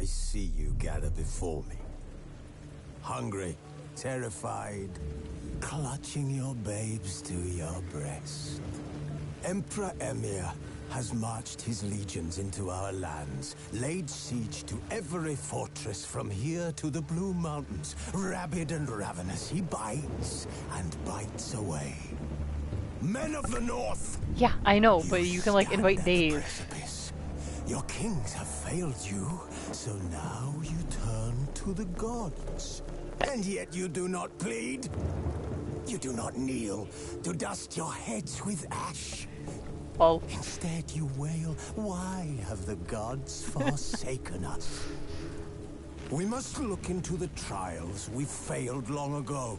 I see you gather before me. Hungry, terrified, clutching your babes to your breast. Emperor Emir has marched his legions into our lands, laid siege to every fortress from here to the Blue Mountains. Rabid and ravenous, he bites and bites away. Men of the North! Yeah, I know, but you can, like, invite Dave. Your kings have failed you, so now you turn to the gods. And yet you do not plead. You do not kneel to dust your heads with ash. Oh. Instead you wail, why have the gods forsaken us? We must look into the trials we failed long ago.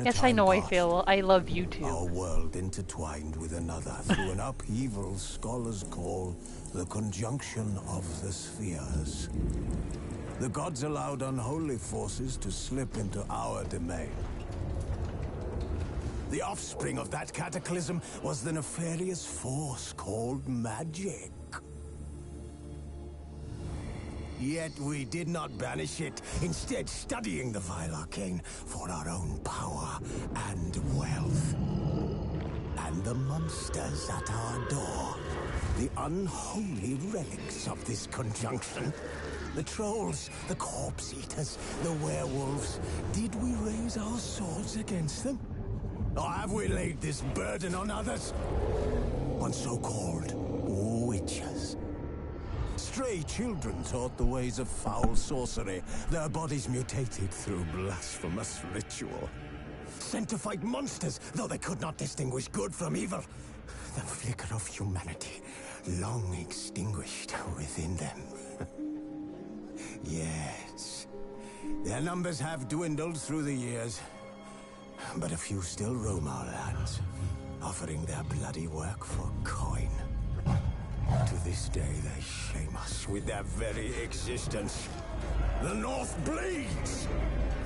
Yes, I know I fail. I love you too. Our world intertwined with another through an upheaval scholars call the conjunction of the spheres. The gods allowed unholy forces to slip into our domain. The offspring of that cataclysm was the nefarious force called magic. Yet we did not banish it, instead studying the vile arcane for our own power and wealth. And the monsters at our door, the unholy relics of this conjunction. The trolls, the corpse eaters, the werewolves. Did we raise our swords against them? Or have we laid this burden on others? On so-called witches. Stray children taught the ways of foul sorcery, their bodies mutated through blasphemous ritual. Sent to fight monsters, though they could not distinguish good from evil. The flicker of humanity, long extinguished within them. Yes, their numbers have dwindled through the years. But a few still roam our lands, offering their bloody work for coin. To this day, they shame us with their very existence. The North bleeds,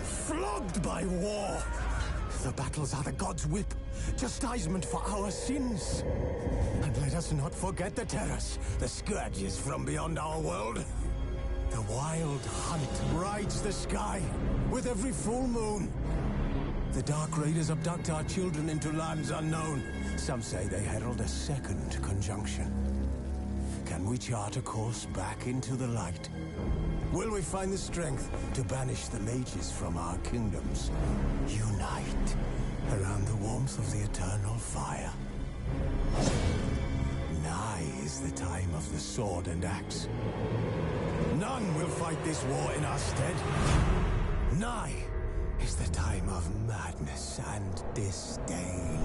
flogged by war. The battles are the gods' whip, chastisement for our sins. And let us not forget the terrors, the scourges from beyond our world. The wild hunt rides the sky with every full moon. The Dark Raiders abduct our children into lands unknown. Some say they herald a second conjunction. Can we chart a course back into the light? Will we find the strength to banish the mages from our kingdoms? Unite around the warmth of the eternal fire. Nigh is the time of the sword and axe. None will fight this war in our stead. Nigh is the time of madness and disdain.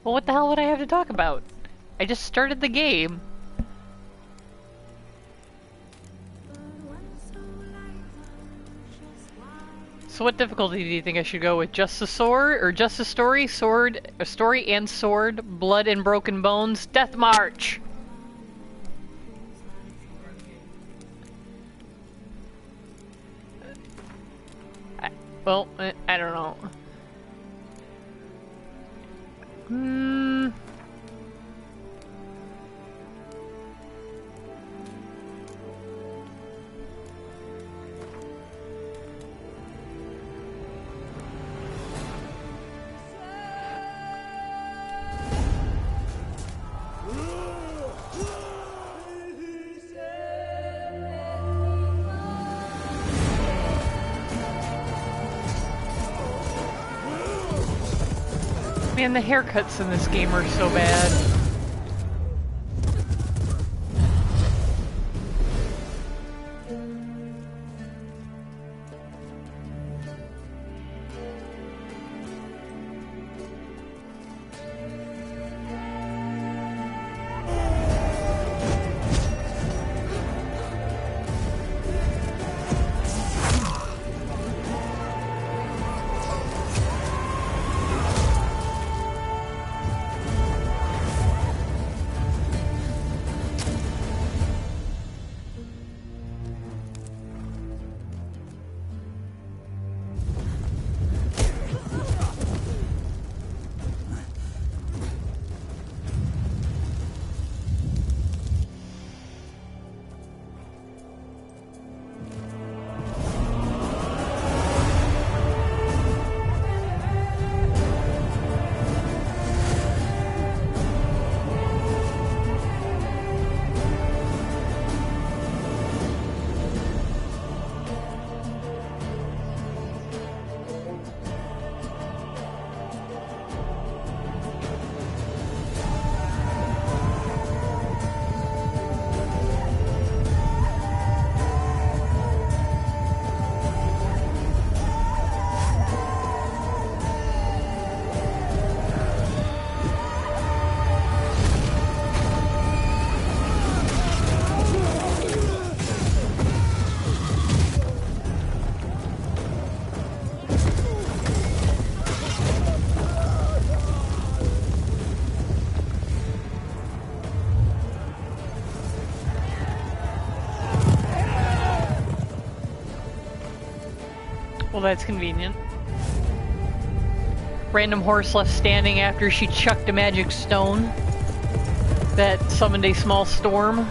Well, what the hell would I have to talk about? I just started the game. So what difficulty do you think I should go with? Just the sword? Or just the story? Sword, a story and sword, blood and broken bones, death march! I don't know. Man, the haircuts in this game are so bad. Well, that's convenient. Random horse left standing after she chucked a magic stone that summoned a small storm.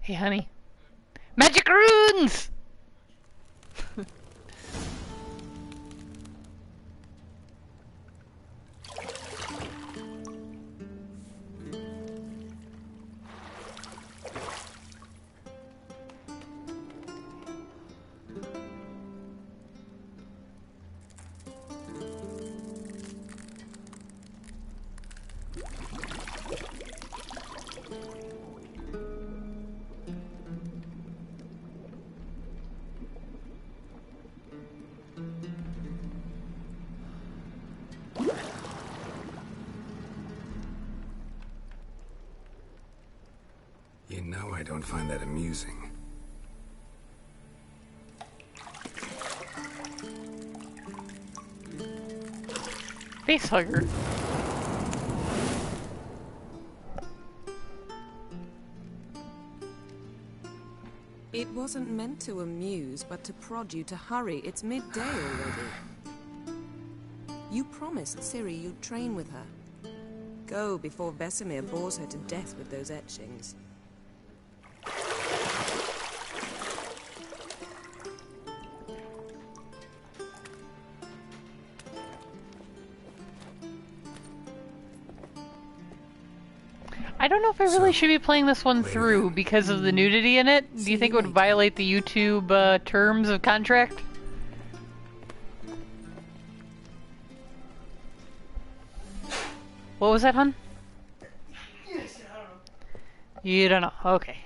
Hey, honey. Magic runes! You know I don't find that amusing. Facehugger. It wasn't meant to amuse, but to prod you to hurry. It's midday already. You promised Ciri you'd train with her. Go before Vesemir bores her to death with those etchings. I don't know if I really should be playing this one through because of the nudity in it. Do you think it would violate the YouTube terms of contract? What was that, hun? Yes, I don't know. You don't know. Okay.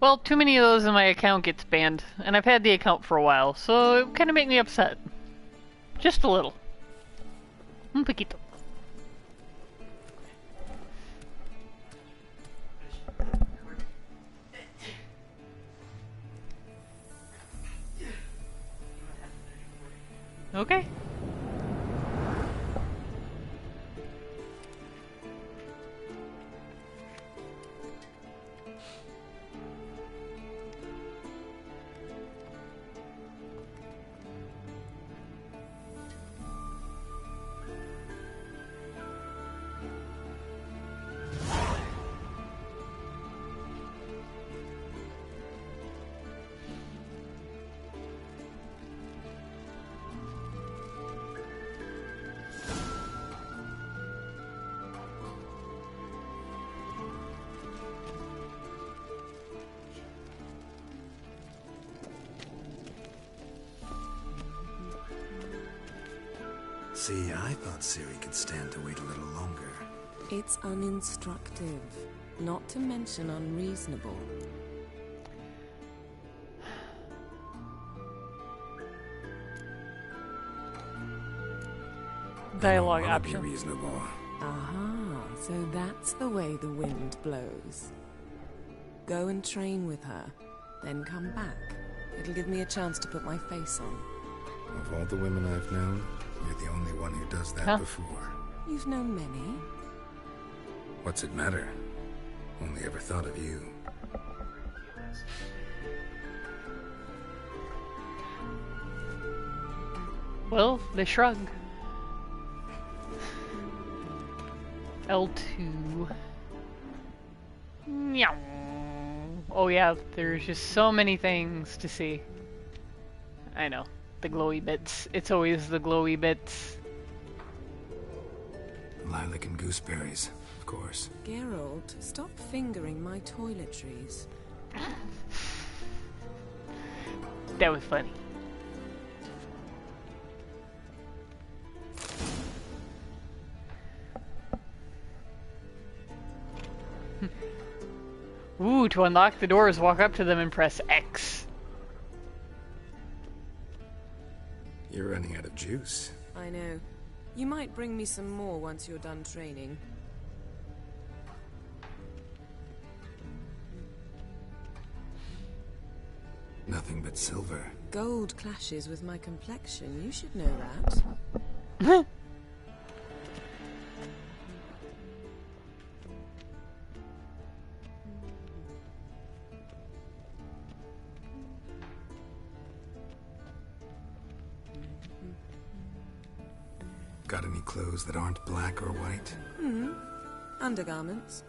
Well, too many of those in my account gets banned, and I've had the account for a while, so it kind of made me upset. Just a little. Un poquito. Okay. See, I thought Ciri could stand to wait a little longer. It's uninstructive, not to mention unreasonable. Dialogue I wanna be option. reasonable. Aha, so that's the way the wind blows. Go and train with her, then come back. It'll give me a chance to put my face on. Of all the women I've known, you're the only one who does that before. You've known many. What's it matter? Only ever thought of you. Well, they shrug. L2. Meow. Oh yeah, there's just so many things to see. I know. The glowy bits. It's always the glowy bits. Lilac and gooseberries, of course. Geralt, stop fingering my toiletries. That was funny. Ooh, to unlock the doors, walk up to them and press X. You're running out of juice. I know. You might bring me some more once you're done training. Nothing but silver. Gold clashes with my complexion. You should know that. Got any clothes that aren't black or white? Undergarments.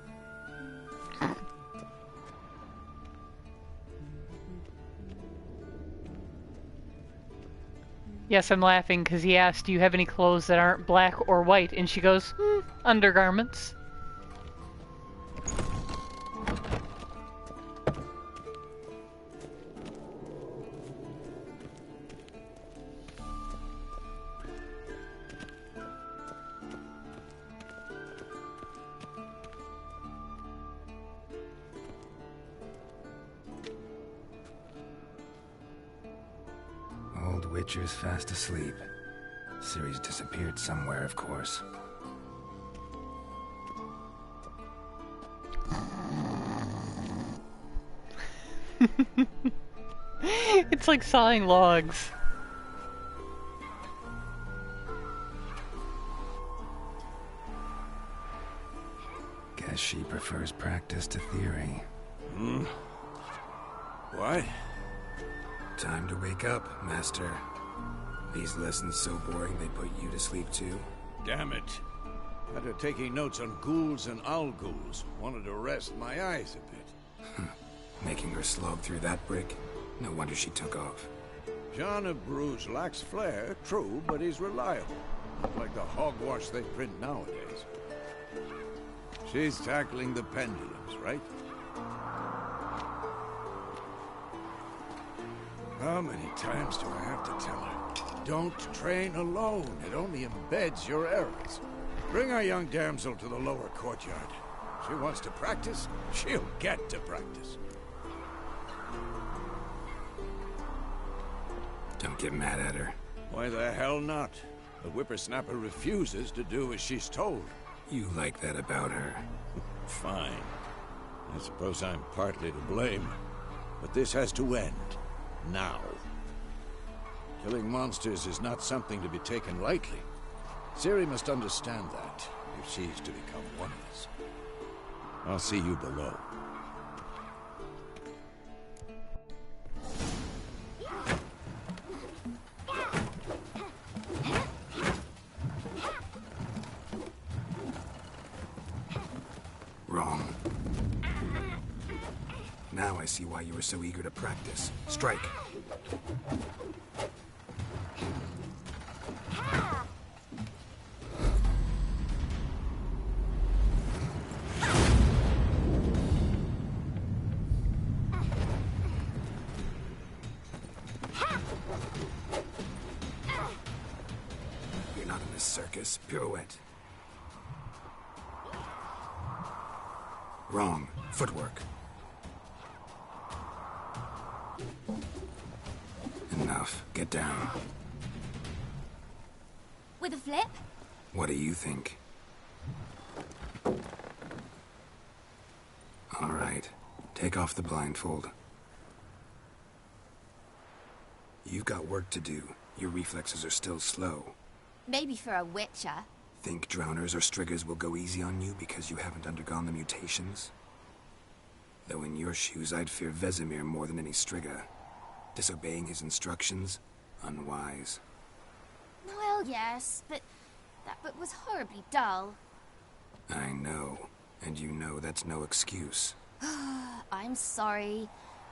Yes, I'm laughing because he asked, do you have any clothes that aren't black or white? And she goes, undergarments. Old Witcher's fast asleep. Ciri's disappeared somewhere, of course. It's like sawing logs. Guess she prefers practice to theory. What? Time to wake up, Master. These lessons so boring they put you to sleep too. Damn it. After taking notes on ghouls and owl ghouls, wanted to rest my eyes a bit. Making her slog through that brick? No wonder she took off. John of Bruges lacks flair, true, but he's reliable. Not like the hogwash they print nowadays. She's tackling the pendulums, right? How many times do I have to tell her? Don't train alone. It only embeds your errors. Bring our young damsel to the lower courtyard. She wants to practice, she'll get to practice. Don't get mad at her. Why the hell not? The whippersnapper refuses to do as she's told. You like that about her. Fine. I suppose I'm partly to blame. But this has to end. Now. Killing monsters is not something to be taken lightly. Ciri must understand that, if she's to become one of us. I'll see you below. Wrong. Now I see why you were so eager to practice. Strike. You're not in this circus. Pirouette. Wrong. Footwork. Enough. Get down. With a flip? What do you think? All right. Take off the blindfold. You've got work to do. Your reflexes are still slow. Maybe for a witcher. Think drowners or striggers will go easy on you because you haven't undergone the mutations? Though in your shoes, I'd fear Vesemir more than any strigger. Disobeying his instructions? Unwise. Well, yes, but that book was horribly dull. I know. And you know that's no excuse. I'm sorry.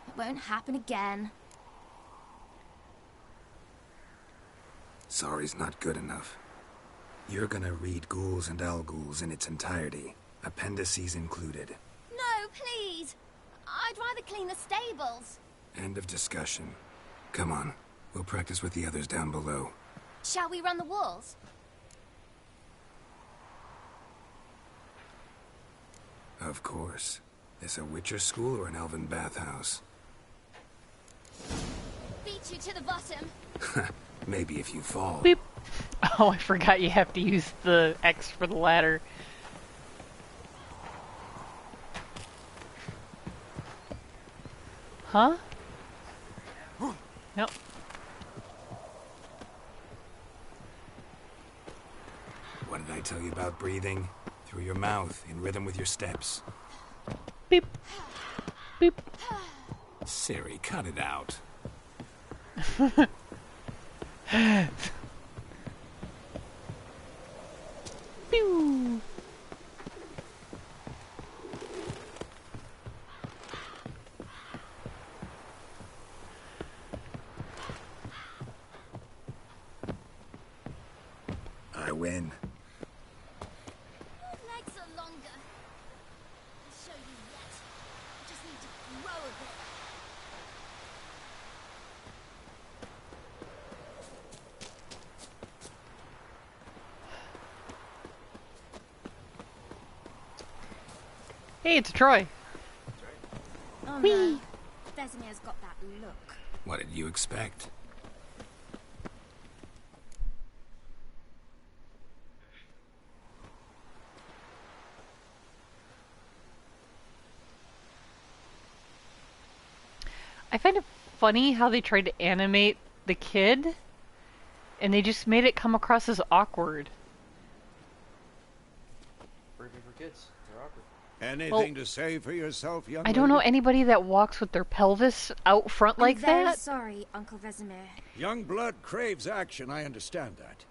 It won't happen again. Sorry's not good enough. You're gonna read Ghouls and Al-Ghouls in its entirety, appendices included. No, please! I'd rather clean the stables. End of discussion. Come on, we'll practice with the others down below. Shall we run the walls? Of course. This a Witcher school or an elven bathhouse? Beat you to the bottom. Maybe if you fall. Beep. Oh, I forgot you have to use the X for the ladder. Huh? Yep. What did I tell you about breathing? Through your mouth, in rhythm with your steps. Beep. Beep. Siri, cut it out. Pew. I win. Your legs are longer. I'll show you yet. I just need to grow a bit. Hey, it's Troy. Oh Whee! no. Vesemir's got that look. What did you expect? I find it funny how they tried to animate the kid, and they just made it come across as awkward. Perfect for kids. They're awkward. Anything to say for yourself, young I don't know lady? anybody that walks with their pelvis out front like I'm very that. sorry, Uncle Vesemir. Young blood craves action, I understand that.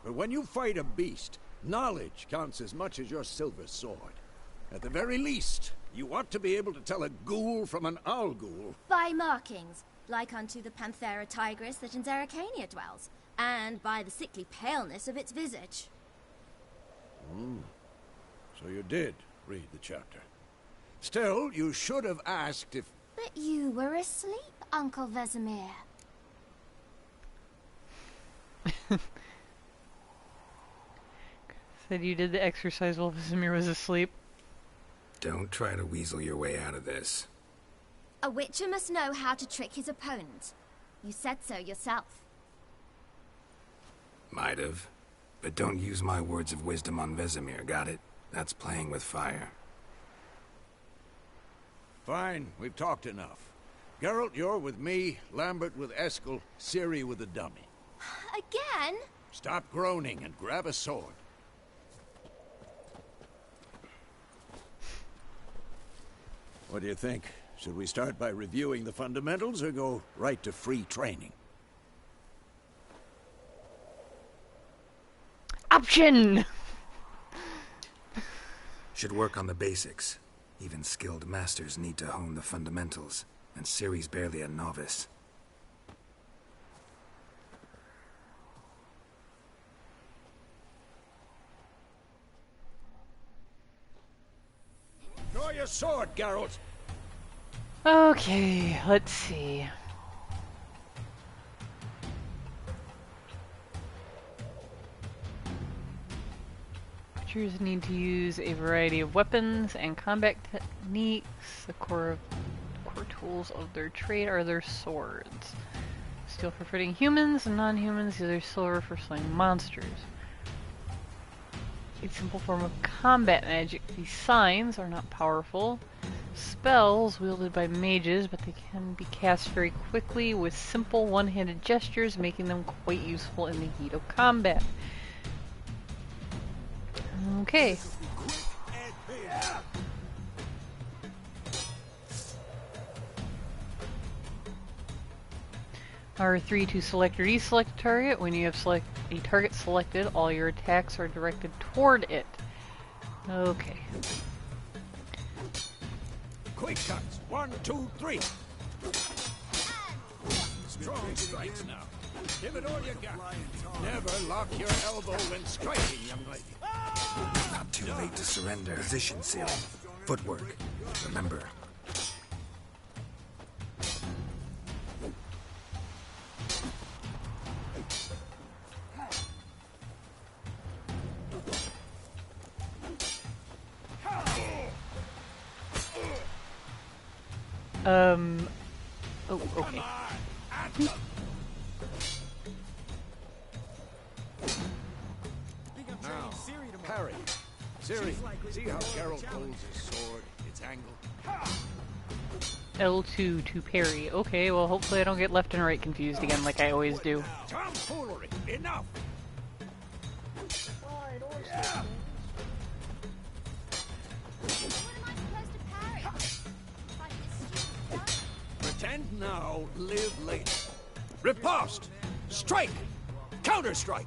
But when you fight a beast, knowledge counts as much as your silver sword. At the very least, you ought to be able to tell a ghoul from an owl-ghoul. By markings, like unto the Panthera tigris that in Zeracania dwells, and by the sickly paleness of its visage. So you did read the chapter. Still, you should have asked if... But you were asleep, Uncle Vesemir. Said you did the exercise while Vesemir was asleep. Don't try to weasel your way out of this. A witcher must know how to trick his opponent. You said so yourself. Might have. But don't use my words of wisdom on Vesemir, got it? That's playing with fire. Fine, we've talked enough. Geralt, you're with me, Lambert with Eskel, Ciri with the dummy. Again? Stop groaning and grab a sword. What do you think? Should we start by reviewing the fundamentals or go right to free training? Option! Should work on the basics. Even skilled masters need to hone the fundamentals, and Ciri's barely a novice. Draw your sword, Geralt! Okay, let's see. Archers need to use a variety of weapons and combat techniques. The core tools of their trade are their swords. Steel for fighting humans and non-humans, the other silver for slaying monsters. A simple form of combat magic. These signs are not powerful. Spells wielded by mages, but they can be cast very quickly with simple one-handed gestures, making them quite useful in the heat of combat. Okay. R3 to select or deselect a target. When you have a target selected, all your attacks are directed toward it. Okay. Quick cuts. 1, 2, 3. Strong strikes now. Give it all you got. Never lock your elbow when striking, young lady. Not too late to surrender. Position, Siri. Footwork. Remember. Oh, okay. Now, parry. Siri, see how Geralt holds his sword, its angle? L2 to parry. Okay, well hopefully I don't get left and right confused again like I always do. Tomfoolery! Enough! Pretend now, live later. Riposte! Strike! Counter-strike!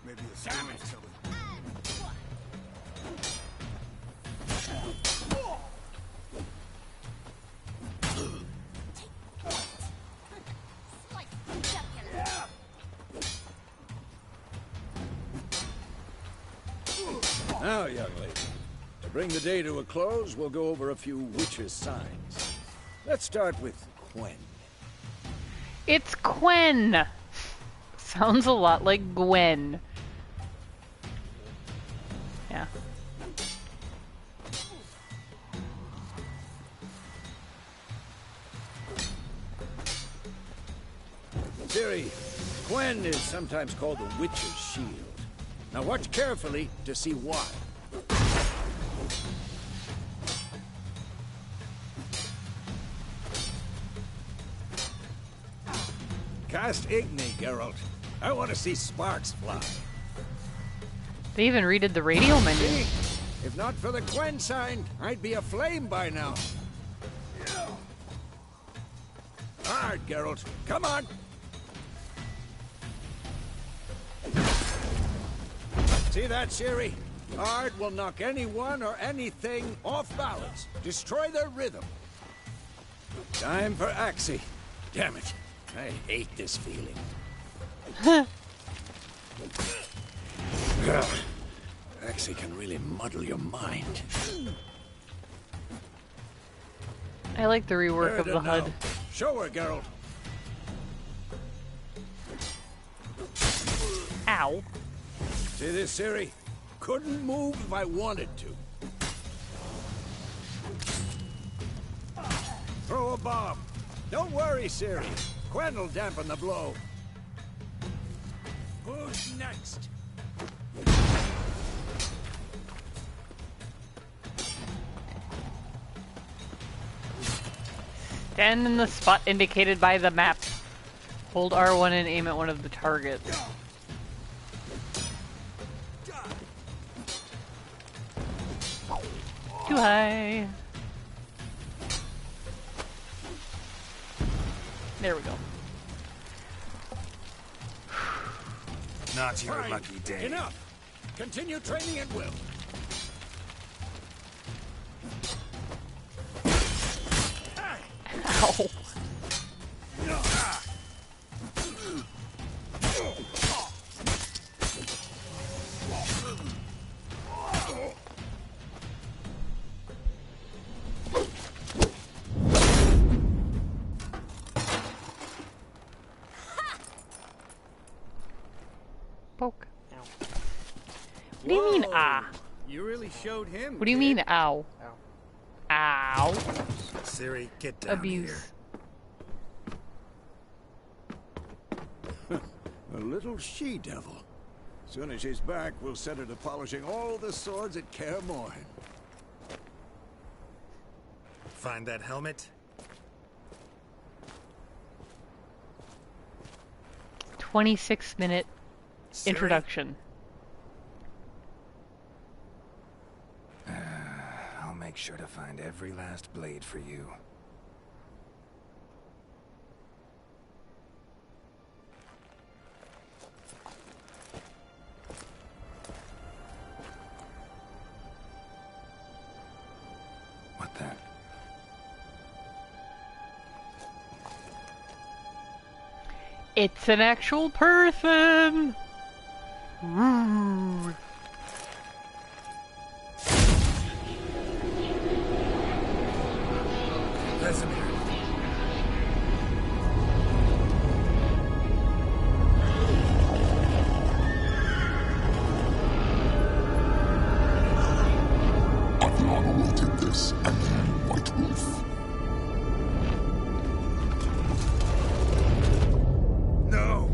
Maybe a Damn it! Now, young lady, to bring the day to a close, we'll go over a few witches' signs. Let's start with Quen. It's Quen! Sounds a lot like Gwen. Yeah. Ciri, Quen is sometimes called the Witch's Shield. Now watch carefully to see why. Cast Igni, Geralt. I want to see sparks fly. They even redid the radio menu. See? If not for the Quen sign, I'd be aflame by now. Hard, Geralt. Come on. See that, Ciri? Ard will knock anyone or anything off balance. Destroy their rhythm. Time for Axie. Damn it. I hate this feeling. Axie can really muddle your mind. I like the rework of the HUD. Now. Show her, Geralt. Ow. See this, Ciri? Couldn't move if I wanted to. Throw a bomb. Don't worry, Ciri. Quen will dampen the blow. Who's next? Stand in the spot indicated by the map. Hold R1 and aim at one of the targets. Too high. There we go. Not your Fine. lucky day. Enough. Continue training at will. Ow. Poke. What do you mean, ah? You really showed him. What do you mean, ow? Ow. Ow. Ciri, get down Abuse. here. A little she-devil. Soon as she's back, we'll set her to polishing all the swords at Kaer Morhen. Find that helmet? 26-minute Ciri? introduction. I'll make sure to find every last blade for you. It's an actual person! Ooh. Vesemir. I've long awaited this, and you, White Wolf. No!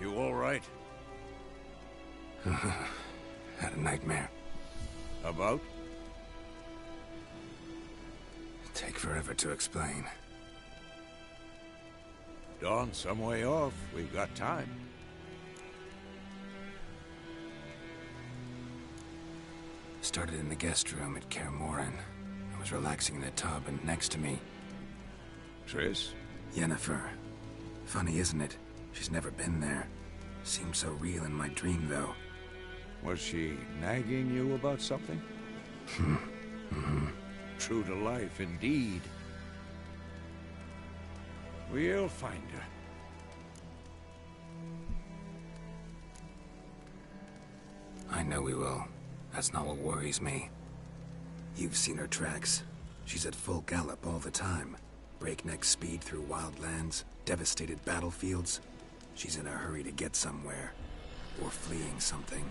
You all right? Had a nightmare. About? Take forever to explain. Dawn's some way off. We've got time. Started in the guest room at Kaer Morhen. I was relaxing in a tub, and next to me, Triss? Yennefer. Funny, isn't it? She's never been there. Seemed so real in my dream, though. Was she nagging you about something? True to life, indeed. We'll find her. I know we will. That's not what worries me. You've seen her tracks. She's at full gallop all the time. Breakneck speed through wild lands, devastated battlefields. She's in a hurry to get somewhere. Or fleeing something.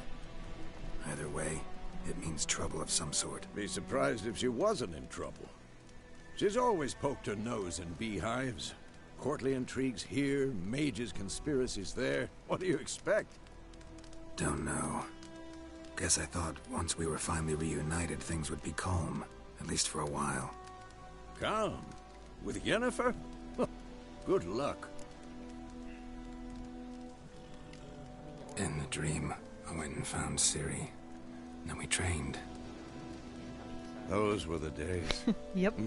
Either way, it means trouble of some sort. Be surprised if she wasn't in trouble. She's always poked her nose in beehives. Courtly intrigues here, mages' conspiracies there. What do you expect? Don't know. Guess I thought once we were finally reunited, things would be calm. At least for a while. Calm? With Yennefer? Good luck. In the dream, I went and found Ciri. Then we trained. Those were the days. Yep.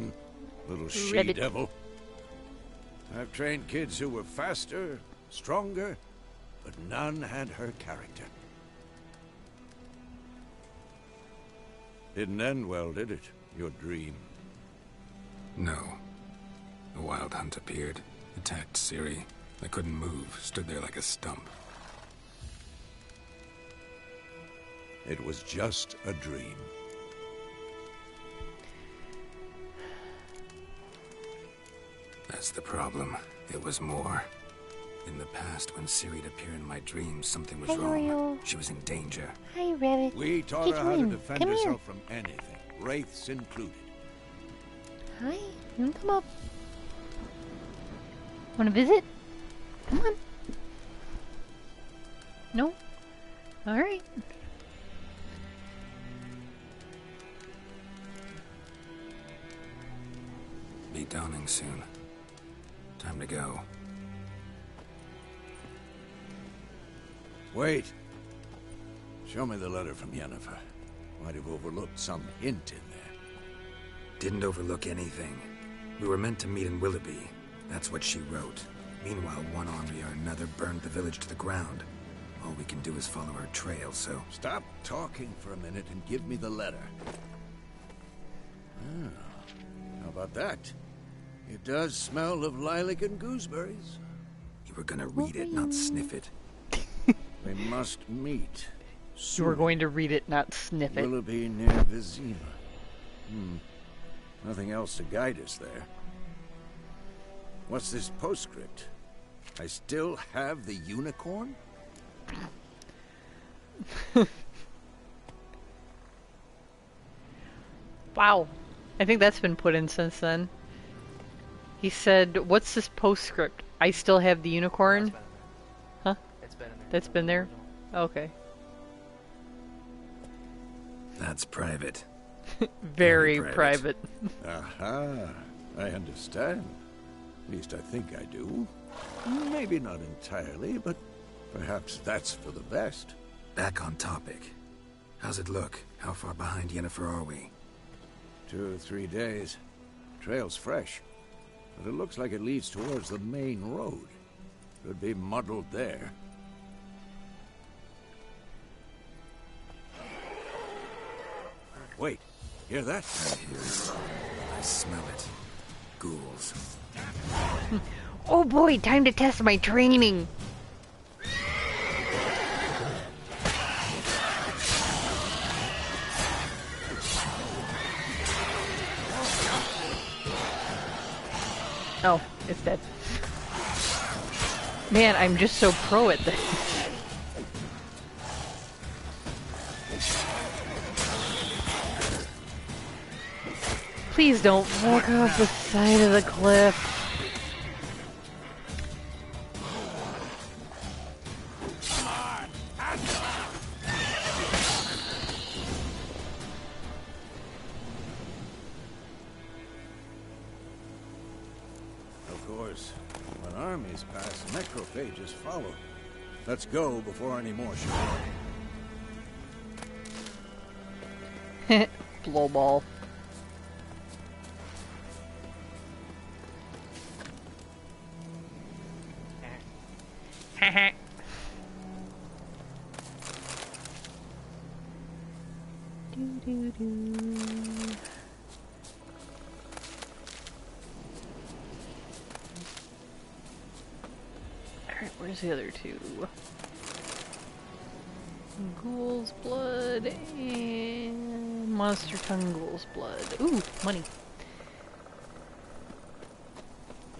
Little Read it. she-devil. I've trained kids who were faster, stronger, but none had her character. Didn't end well, did it? Your dream. No. A wild hunt appeared, attacked Ciri. I couldn't move, stood there like a stump. It was just a dream. That's the problem. It was more. In the past, when Ciri'd appear in my dreams, something was Hi, wrong. Oriole. She was in danger. Hi, Rabbit. We taught her how to Katieen, defend come here. herself from anything, wraiths included. Hi, you wanna come up? Wanna visit? Come on. No? Alright. Be dawning soon. Time to go. Wait. Show me the letter from Yennefer. Might have overlooked some hint in there. Didn't overlook anything. We were meant to meet in Willoughby. That's what she wrote. Meanwhile, one army or another burned the village to the ground. All we can do is follow her trail, so... Stop talking for a minute and give me the letter. Ah, how about that? It does smell of lilac and gooseberries. You were gonna read it, not sniff it. We must meet. You were going to read it, not sniff it. Willoughby near Vizima. Nothing else to guide us there. What's this postscript? I still have the unicorn? Wow. I think that's been put in since then. He said, what's this postscript? I still have the unicorn? Huh? It's been in there. That's been there? Okay. That's private. Very private. Aha, I understand. At least I think I do. Maybe not entirely, but perhaps that's for the best. Back on topic. How's it look? How far behind Yennefer are we? 2 or 3 days. Trail's fresh, but it looks like it leads towards the main road. Could be muddled there. Wait, hear that? I hear it. I smell it. Ghouls. Oh boy, time to test my training. Oh, it's dead. Man, I'm just so pro at this. Please don't walk off the side of the cliff. Of course, when armies pass, necrophages follow. Let's go before any more show up. Blowball. Alright, where's the other two? Ghoul's blood and monster tongue ghoul's blood. Ooh, money.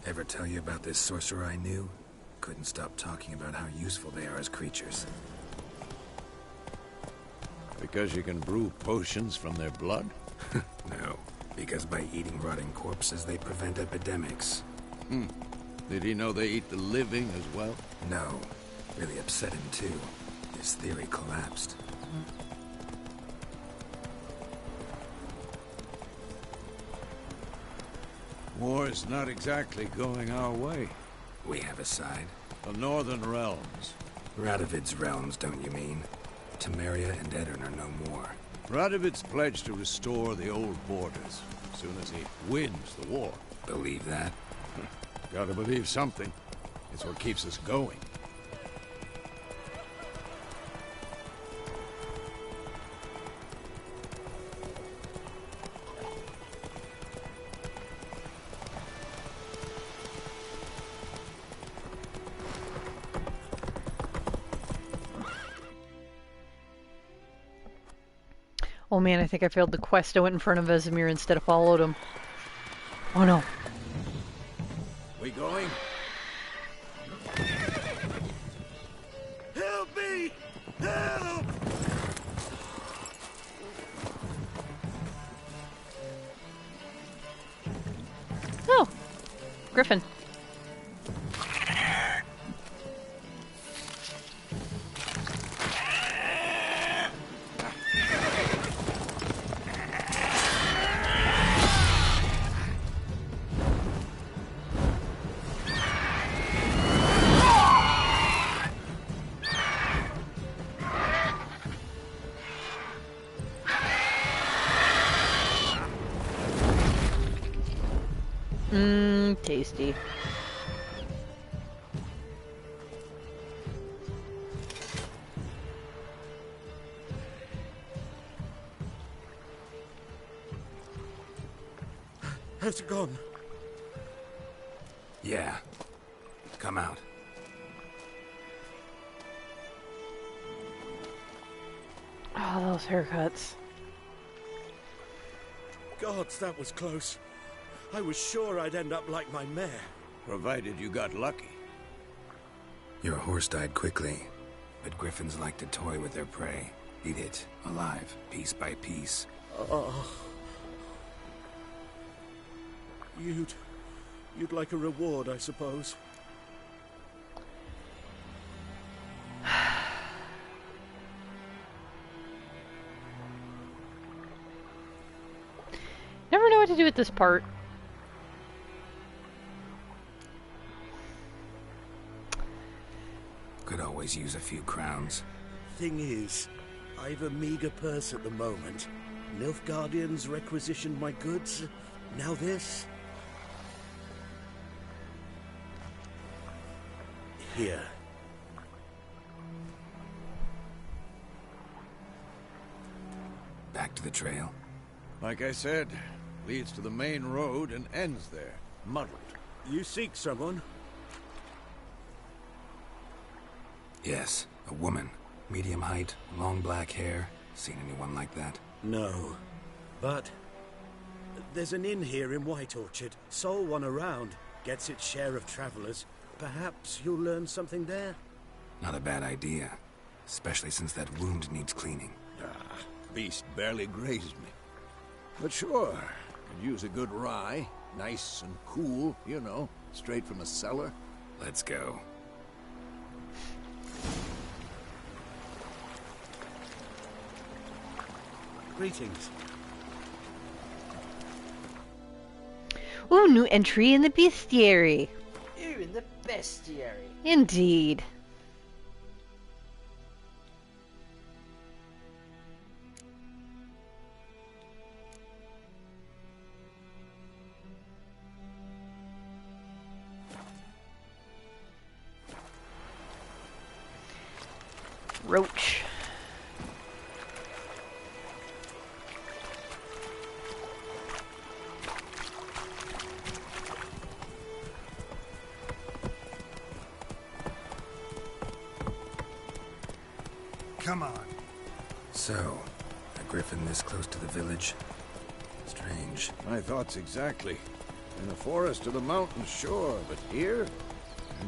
Ever tell you about this sorcerer I knew? Couldn't stop talking about how useful they are as creatures. Because you can brew potions from their blood? No, because by eating rotting corpses, they prevent epidemics. Did he know they eat the living as well? No. Really upset him, too. His theory collapsed. War's not exactly going our way. We have a side. The Northern Realms. Radovid's realms, don't you mean? Temeria and Edirn are no more. Radovid's pledged to restore the old borders as soon as he wins the war. Believe that? Gotta believe something. It's what keeps us going. Oh man, I think I failed the quest. I went in front of Vesemir instead of followed him. Oh no. We going? Help me! Help! Oh! Griffin. Tasty. Has it gone? Yeah. Come out. Oh, those haircuts. Gods, that was close. I was sure I'd end up like my mare. Provided you got lucky. Your horse died quickly, but griffins like to toy with their prey. Eat it, alive, piece by piece. Oh. You'd like a reward, I suppose. Never know what to do with this part. Could always use a few crowns. Thing is, I've a meager purse at the moment. Nilfgaardians requisitioned my goods. Now this. Here. Back to the trail. Like I said, leads to the main road and ends there, muddled. You seek someone? Yes, a woman. Medium height, long black hair. Seen anyone like that? No. But there's an inn here in White Orchard. Sole one around. Gets its share of travelers. Perhaps you'll learn something there? Not a bad idea. Especially since that wound needs cleaning. Beast barely grazed me. But sure, could use a good rye. Nice and cool, you know, straight from a cellar. Let's go. Greetings. Ooh, new entry in the bestiary. You in the bestiary. Indeed. Roach. Come on. So, a griffin this close to the village? Strange. My thoughts exactly. In the forest or the mountains, sure, but here?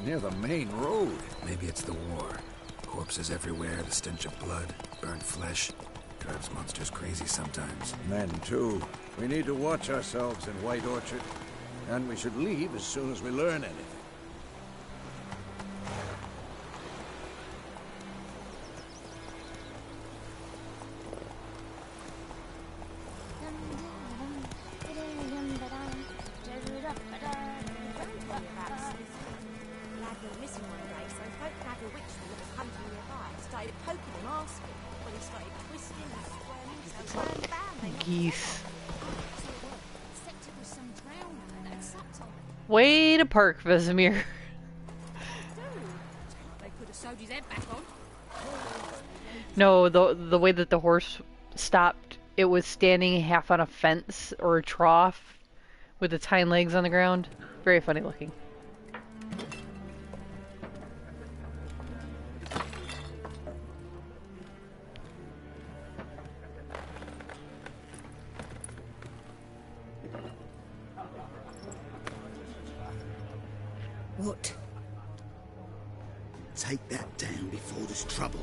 Near the main road. Maybe it's the war. Corpses everywhere, the stench of blood, burnt flesh. Drives monsters crazy sometimes. Men, too. We need to watch ourselves in White Orchard. And we should leave as soon as we learn anything. Geese. Way to park, Vesemir. No, the way that the horse stopped, it was standing half on a fence or a trough with its hind legs on the ground. Very funny looking. What? Take that down before there's trouble.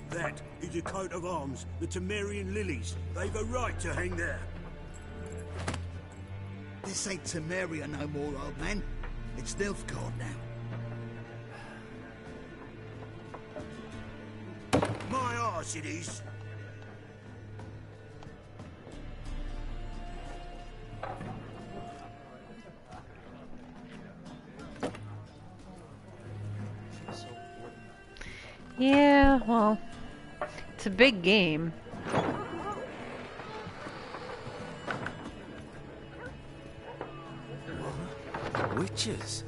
That is a coat of arms, the Temerian lilies. They've a right to hang there. This ain't Temeria no more, old man. It's Nilfgaard now. My arse it is. Yeah, well, it's a big game. Witches?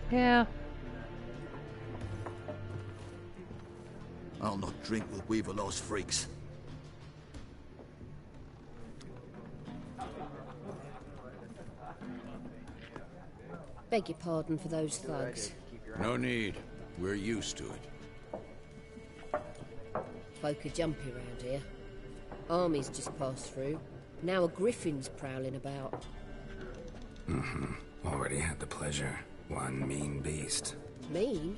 Yeah. I'll not drink with Weaverlaw's freaks. Beg your pardon for those thugs. No need. We're used to it. Folk are jumpy round here. Armies just passed through. Now a griffin's prowling about. Already had the pleasure. One mean beast. Mean?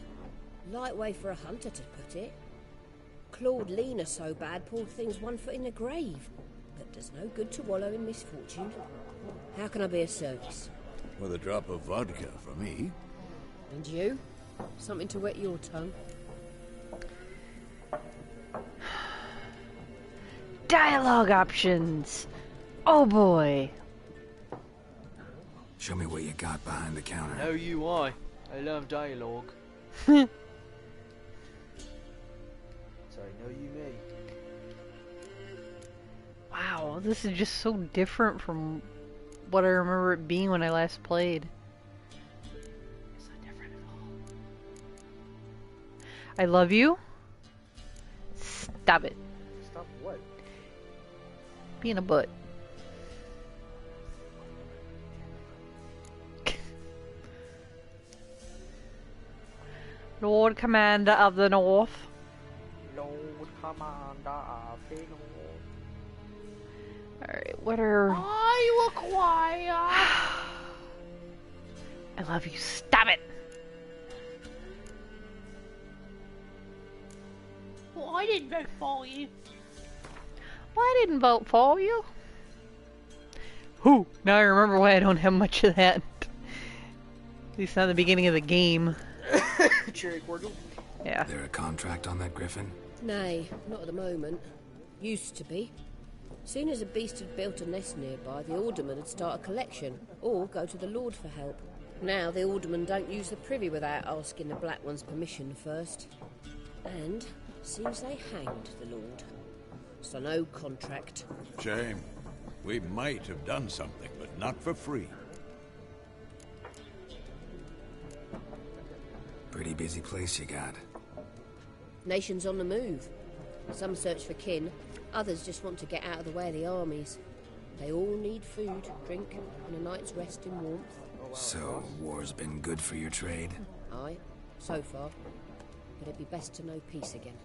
Light way for a hunter to put it. Clawed Lena so bad, poor thing's 1 foot in the grave. But does no good to wallow in misfortune. How can I be of service? With a drop of vodka for me. And you? Something to wet your tongue? dialogue options. Oh boy. Show me what you got behind the counter. No UI. I love dialogue. Hmm. Sorry, no you me. Wow, this is just so different from what I remember it being when I last played. It's not different at all. I love you. Stop it. Stop what? Being a butt. Lord Commander of the North. Lord Commander of the North. Alright, what are... I require... I love you. Stop it. Well, I didn't vote for you. Well, I didn't vote for you. Who? Now I remember why I don't have much of that. At least not at the beginning of the game. Cherry cordial. Yeah. There a contract on that griffin? Nay, not at the moment. Used to be. Soon as a beast had built a nest nearby, the alderman would start a collection, or go to the Lord for help. Now the aldermen don't use the privy without asking the Black One's permission first. And seems they hanged the Lord. So no contract. Shame. We might have done something, but not for free. Pretty busy place you got. Nations on the move. Some search for kin, others just want to get out of the way of the armies. They all need food, drink, and a night's rest in warmth. So, war's been good for your trade? Aye, so far. But it'd be best to know peace again.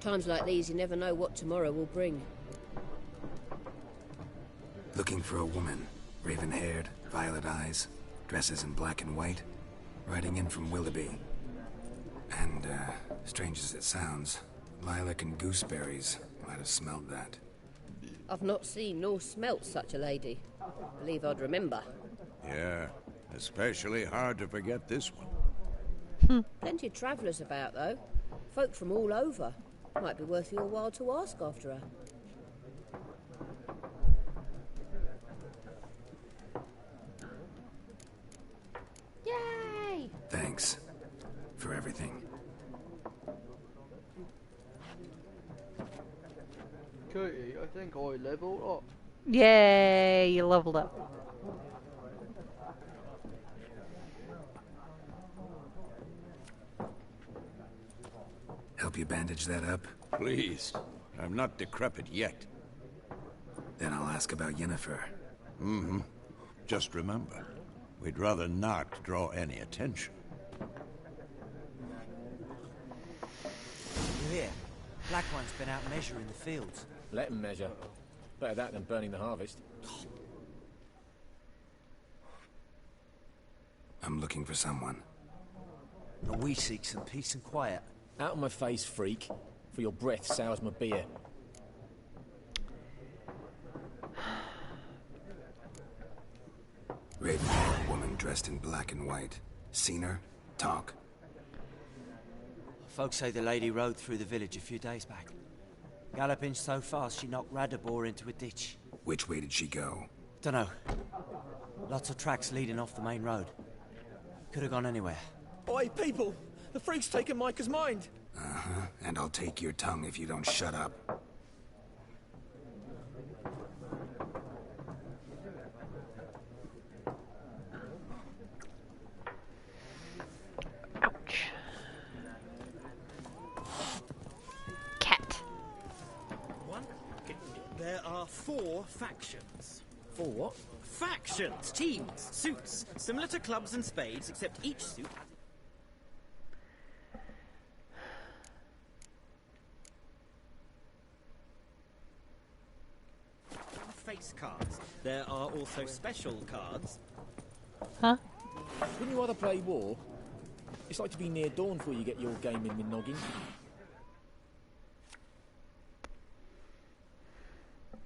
Times like these, you never know what tomorrow will bring. Looking for a woman. Raven-haired, violet eyes, dresses in black and white. Riding in from Willoughby. And, strange as it sounds, lilac and gooseberries might have smelled that. I've not seen nor smelt such a lady. Believe I'd remember. Yeah, especially hard to forget this one. Plenty of travellers about, though. Folk from all over. Might be worth your while to ask after her. Yay! Thanks. For everything. Katie, I think I leveled up. Yay, you leveled up. Help you bandage that up? Please. I'm not decrepit yet. Then I'll ask about Yennefer. Mm-hmm. Just remember, we'd rather not draw any attention. You hear? Black One's been out measuring the fields. Let him measure. Better that than burning the harvest. I'm looking for someone. And we seek some peace and quiet. Out of my face, freak. For your breath sours my beer. Raven-haired woman dressed in black and white. Seen her? Talk. Folks say the lady rode through the village a few days back. Galloping so fast she knocked Radabor into a ditch. Which way did she go? Dunno. Lots of tracks leading off the main road. Could have gone anywhere. Oi, people! The freak's taken Micah's mind! Uh-huh. And I'll take your tongue if you don't shut up. Ouch. Cat. One? There are 4 factions. 4 what? Factions, teams, suits, similar to clubs and spades, except each suit... face cards. There are also special cards. Huh? Wouldn't you rather play war? It's like to be near dawn before you get your game in the noggin.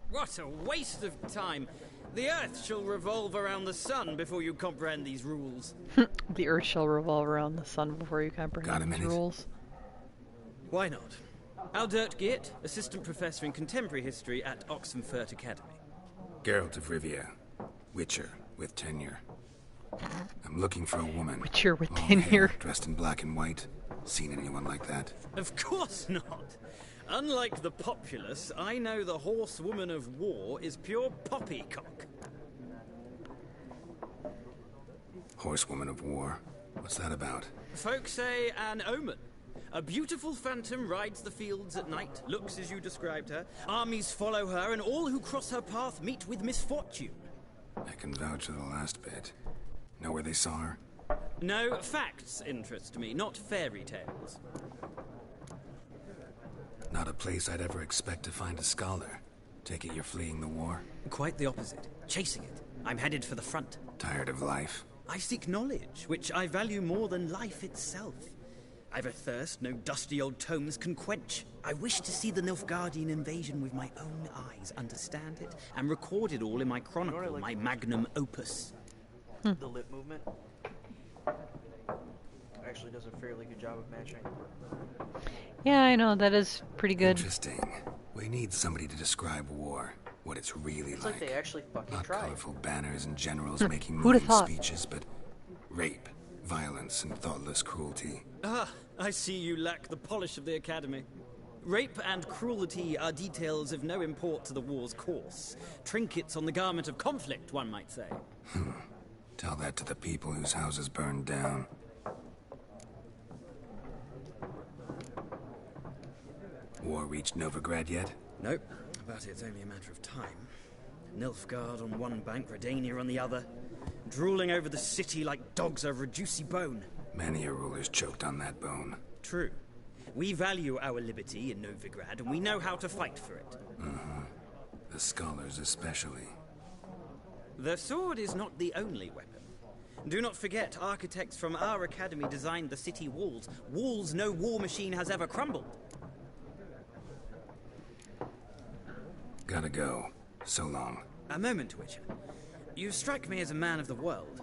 What a waste of time! The Earth shall revolve around the sun before you comprehend these rules. The earth shall revolve around the sun before you comprehend these rules. Why not? Aldert Geert, Assistant Professor in Contemporary History at Oxenfurt Academy. Geralt of Rivia, Witcher with tenure. I'm looking for a woman. Witcher with Long tenure. hair, dressed in black and white. Seen anyone like that? Of course not. Unlike the populace, I know the horsewoman of war is pure poppycock. Horsewoman of war? What's that about? Folk say an omen. A beautiful phantom rides the fields at night, looks as you described her. Armies follow her, and all who cross her path meet with misfortune. I can vouch for the last bit. Know where they saw her? No, facts interest me, not fairy tales. Not a place I'd ever expect to find a scholar. Take it you're fleeing the war? Quite the opposite. Chasing it. I'm headed for the front. Tired of life? I seek knowledge, which I value more than life itself. I've a thirst no dusty old tomes can quench. I wish to see the Nilfgaardian invasion with my own eyes, understand it, and record it all in my chronicle, my magnum opus. The lip movement actually does a fairly good job of matching. Yeah, I know, that is pretty good. Interesting. We need somebody to describe war, what it's really It's like. like they actually fucking Not tried. colorful banners and generals making Who'da moving thought? speeches, but rape, violence, and thoughtless cruelty. Ah, I see you lack the polish of the Academy. Rape and cruelty are details of no import to the war's course. Trinkets on the garment of conflict, one might say. Tell that to the people whose houses burned down. War reached Novigrad yet? Nope, but it's only a matter of time. Nilfgaard on one bank, Redania on the other, drooling over the city like dogs over a juicy bone. Many a ruler's choked on that bone. True. We value our liberty in Novigrad, and we know how to fight for it. The scholars especially. The sword is not the only weapon. Do not forget, architects from our academy designed the city walls. Walls no war machine has ever crumbled. Gotta go. So long. A moment, Witcher. You strike me as a man of the world.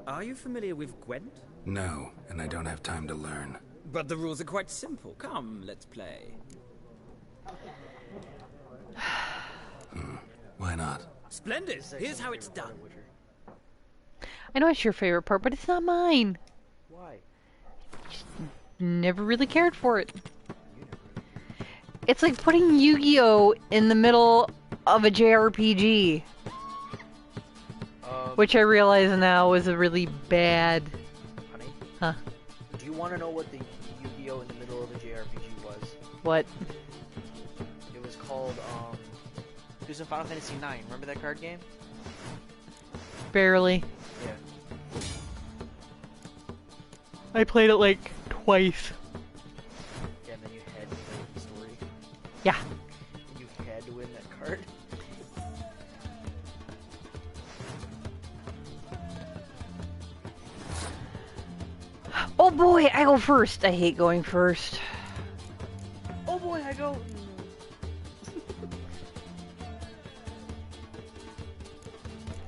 Are you familiar with Gwent? No, and I don't have time to learn. But the rules are quite simple. Come, let's play. Why not? Splendid! Here's how it's done. I know it's your favorite part, but it's not mine. Why? Never really cared for it. It's like putting Yu-Gi-Oh! In the middle of a JRPG. Which I realize now is a really bad... Honey? Huh? Do you want to know what the Yu-Gi-Oh! In the middle of a JRPG was? What? It was called, it was in Final Fantasy IX. Remember that card game? Barely. Yeah. I played it like twice. Yeah, and then you had to play the story. Yeah. And you had to win that card. Oh boy, I go first. I hate going first. Oh boy, I go.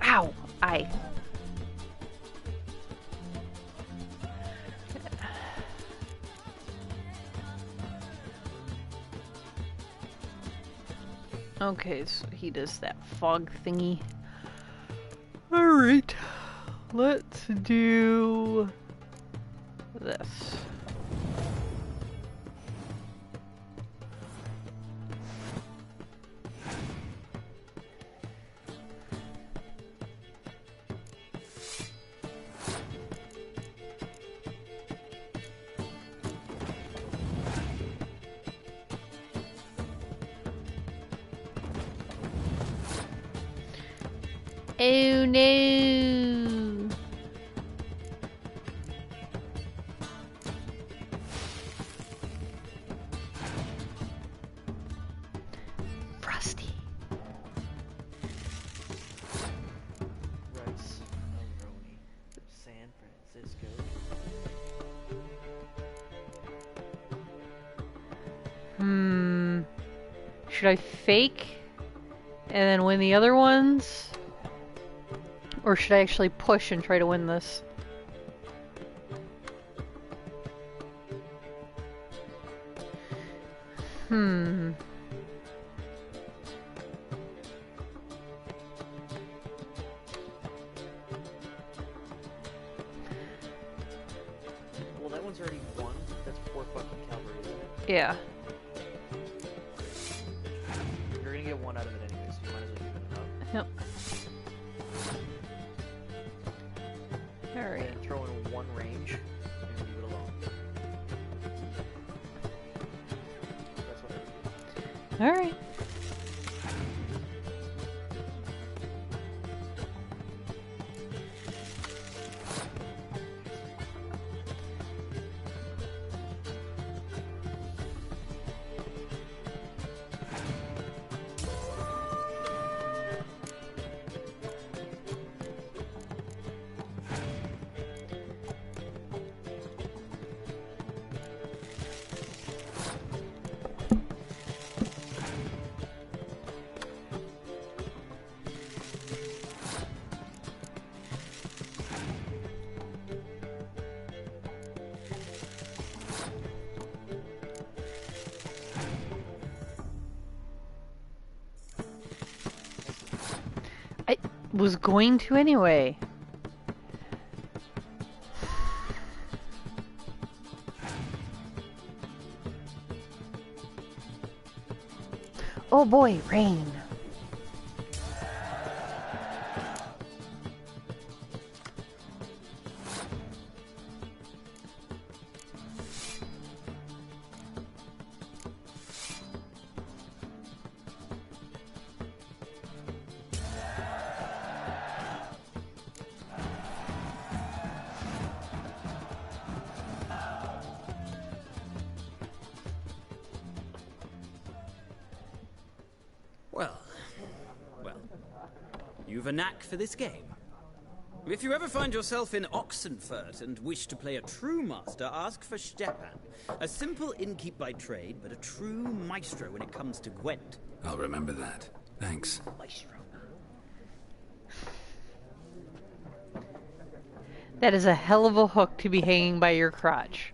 Ow! I. Okay, so he does that fog thingy. Alright. Let's do this. Oh no! Frosty. Rice Aroni, San Francisco. Should I fake and then win the other ones? Or should I actually push and try to win this? Well, that one's already won. That's 4 fucking cavalry, isn't it? Yeah. You're gonna get 1 out of it anyway, so you might as well even it up. Yep. Alright. And throw in 1 range, and leave it alone. That's what I would do. Alright. Was going to anyway. Oh boy, rain. You've a knack for this game. If you ever find yourself in Oxenfurt and wish to play a true master, ask for Stepan. A simple innkeep by trade, but a true maestro when it comes to Gwent. I'll remember that. Thanks. Maestro. That is a hell of a hook to be hanging by your crotch.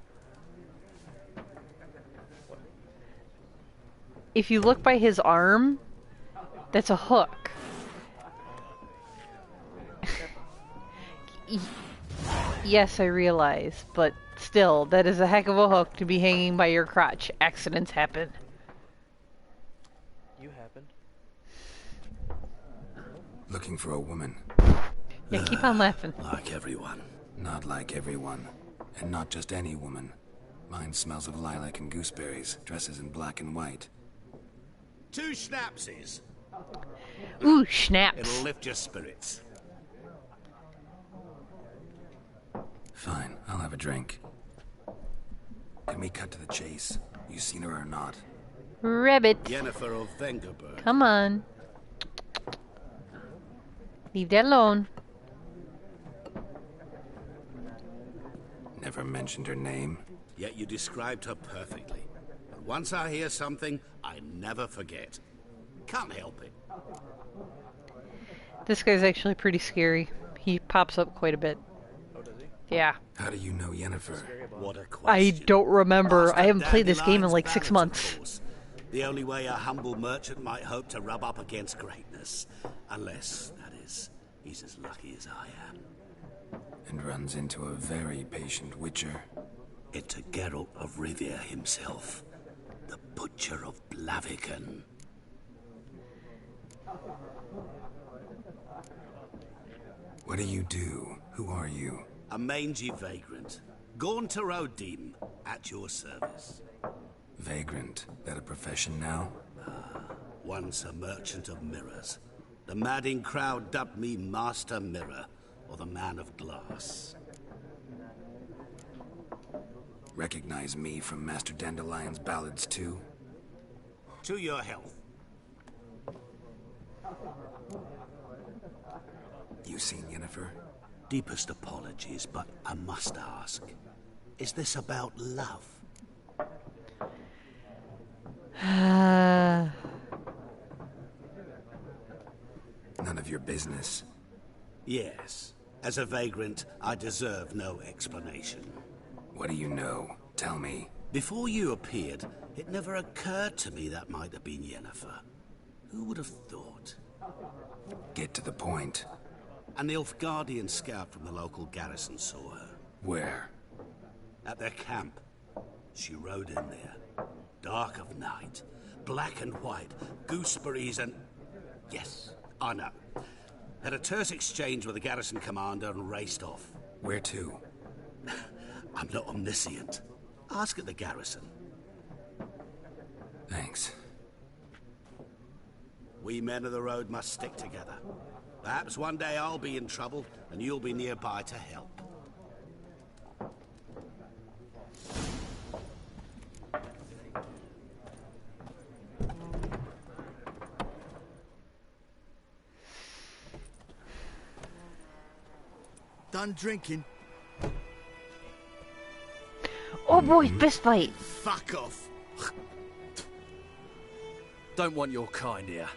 If you look by his arm, that's a hook. Yes, I realize, but still, that is a heck of a hook to be hanging by your crotch. Accidents happen. You happened. Looking for a woman. Yeah, keep on laughing. Like everyone. Not like everyone. And not just any woman. Mine smells of lilac and gooseberries, dresses in black and white. 2 schnapsies. Ooh, schnapps. It'll lift your spirits. Fine, I'll have a drink. Can we cut to the chase? You seen her or not? Rabbit. Yennefer of Vengerberg. Come on. Leave that alone. Never mentioned her name. Yet you described her perfectly. And once I hear something, I never forget. Can't help it. This guy's actually pretty scary. He pops up quite a bit. Oh, does he? Yeah. How do you know Yennefer? What a question. I don't remember. I haven't played this game in Dandelion's like 6 balance, months. of course. The only way a humble merchant might hope to rub up against greatness. Unless, that is, he's as lucky as I am. And runs into a very patient witcher. It's a Geralt of Rivia himself. The Butcher of Blaviken. What do you do? Who are you? A mangy vagrant. Gone to Rodim, at your service. Vagrant. That a profession now? Once a merchant of mirrors. The madding crowd dubbed me Master Mirror, or the Man of Glass. Recognize me from Master Dandelion's ballads too? To your health. You seen Yennefer? Deepest apologies, but I must ask. Is this about love? None of your business. Yes. As a vagrant, I deserve no explanation. What do you know? Tell me. Before you appeared, it never occurred to me that might have been Yennefer. Who would have thought? Get to the point. An Nilfgaardian scout from the local garrison saw her. Where? At their camp. She rode in there. Dark of night. Black and white. Gooseberries and... Yes, I know. Had a terse exchange with the garrison commander and raced off. Where to? I'm not omniscient. Ask at the garrison. Thanks. We men of the road must stick together. Perhaps one day I'll be in trouble and you'll be nearby to help. Done drinking? Oh boy, fist fight. Fuck off. Don't want your kind here.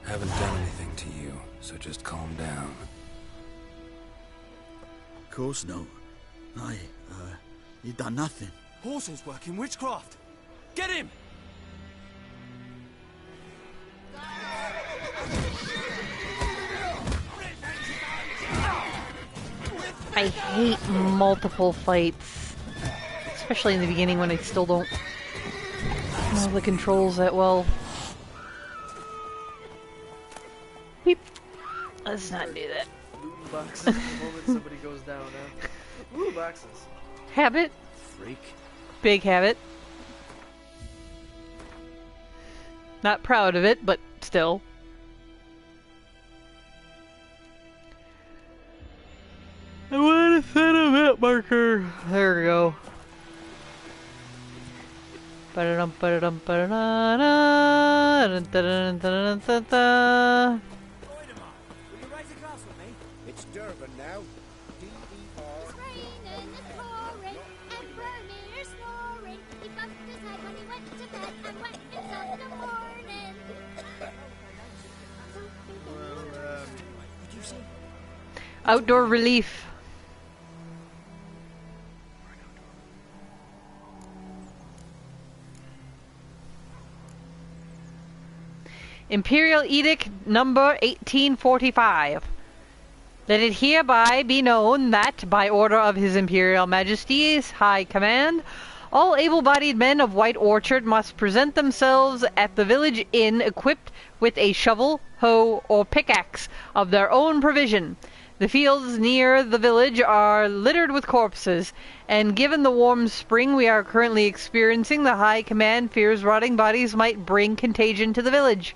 Haven't done anything to you, so just calm down. Of course no. You done nothing. Horses working witchcraft. Get him! I hate multiple fights. Especially in the beginning when I still don't know the controls that well. Beep. Let's not do that. Loot boxes the moment somebody goes down, Ooh, boxes. Habit. Freak. Big habit. Not proud of it, but still. I want to set a map marker. There we go. Ba-da-dum, ba-da-dum, ba-da-da-da, da-da-da-da-da-da-da. It's Durban now. Outdoor relief. Imperial Edict number 1845. Let it hereby be known that, by order of His Imperial Majesty's High Command, all able-bodied men of White Orchard must present themselves at the village inn equipped with a shovel, hoe, or pickaxe of their own provision. The fields near the village are littered with corpses, and given the warm spring we are currently experiencing, the High Command fears rotting bodies might bring contagion to the village.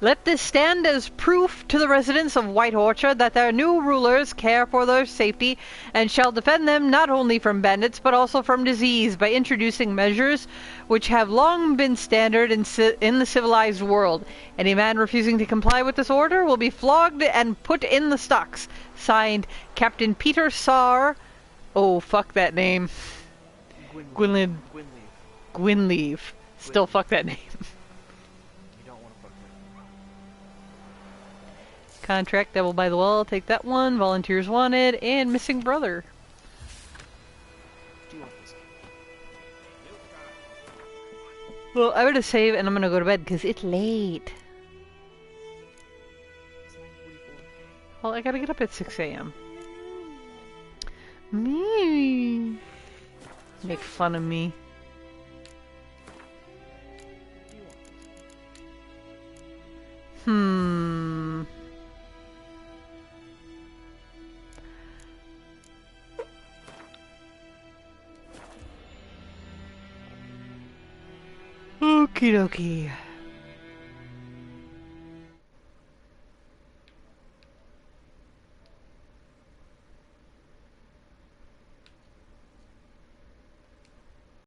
Let this stand as proof to the residents of White Orchard that their new rulers care for their safety and shall defend them not only from bandits but also from disease by introducing measures which have long been standard in the civilized world. Any man refusing to comply with this order will be flogged and put in the stocks. Signed, Captain Peter Saar. Oh, fuck that name. Gwynleave. Still fuck that name. Contract, Devil by the Well, take that one. Volunteers wanted, and Missing Brother. Well, I'm gonna save and I'm gonna go to bed because it's late. Well, I gotta get up at 6 a.m. Me. Make fun of me. Okie dokie.